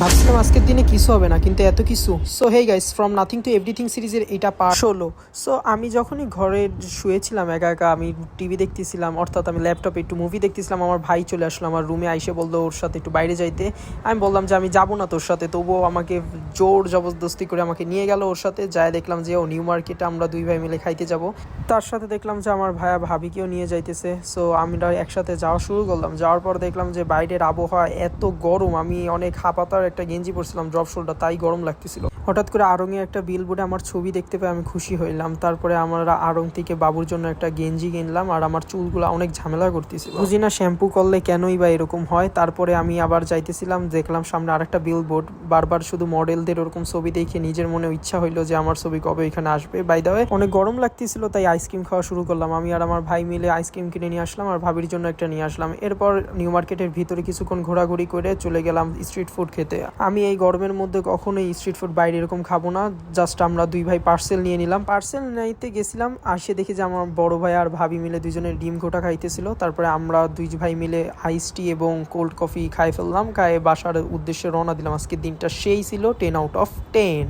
ভাবছিলাম আজকের দিনে কিছু হবে না, কিন্তু এত কিছু। So hey guys, from nothing to everything সিরিজের এটা পার্ট 16। সো আমি যখনই ঘরে শুয়েছিলাম একা একা, আমি টিভি দেখতেছিলাম, অর্থাৎ আমি ল্যাপটপে একটু মুভি দেখতেছিলাম। আমার ভাই চলে আসলো আমার রুমে, আইসে বললো ওর সাথে একটু বাইরে যাইতে। আমি বললাম যে আমি যাবো না তোর সাথে, তবুও আমাকে জোর জবরদস্তি করে আমাকে নিয়ে গেল ওর সাথে। যায় দেখলাম যে ও নিউ মার্কেটে আমরা দুই ভাই মিলে খাইতে যাব। তার সাথে দেখলাম যে আমার ভাইয়া ভাবিকেও নিয়ে যাইতেছে। সো আমরা একসাথে যাওয়া শুরু করলাম। যাওয়ার পর দেখলাম যে বাইরের আবহাওয়া এত গরম, আমি অনেক হাঁপাতার একটা গেঞ্জি পরছিলাম ড্রপ শোল্ডার, তাই গরম লাগতেছিল। হঠাৎ করে আড়ংয়ে একটা বিলবোর্ডে আমার ছবি দেখতে পেয়ে আমি খুশি হইলাম। তারপরে আমরা আড়ং থেকে বাবুর জন্য একটা গেঞ্জি কিনলাম, আর আমার চুলগুলো অনেক ঝামেলা করতেছিল, বুঝি না শ্যাম্পু করলে কেনই বা এরকম হয়। তারপরে আমি আবার যাইতেছিলাম, দেখলাম সামনে আরেকটা বিলবোর্ড, বারবার শুধু মডেলদের ওরকম ছবি দেখে নিজের মনে ইচ্ছা হইলো যে আমার ছবি কবে এখানে আসবে। বাই দ্য ওয়ে অনেক গরম লাগতেছিল, তাই আইসক্রিম খাওয়া শুরু করলাম। আমি আর আমার ভাই মিলে আইসক্রিম কিনে নিয়ে আসলাম, আর ভাবির জন্য একটা নিয়ে আসলাম। এরপর নিউ মার্কেটের ভিতরে কিছুক্ষণ ঘোরাঘুরি করে চলে গেলাম স্ট্রিট ফুড খেতে। আমি এই গরমের মধ্যে কখনোই স্ট্রিট ফুড বাইরে এরকম খাবো না। জাস্ট আমরা দুই ভাই পার্সেল নিয়ে নিলাম। পার্সেল নিতে গেছিলাম, আসে দেখি যে আমার বড় ভাই আর ভাবি মিলে দুজনের ডিম ঘোটা খাইতেছিল। তারপরে আমরা দুই ভাই মিলে আইস টি এবং কোল্ড কফি খাই ফেললাম। খায়ে বাসার উদ্দেশ্যে রওনা দিলাম। আজকের দিনটা সেই ছিল 10 আউট অফ 10।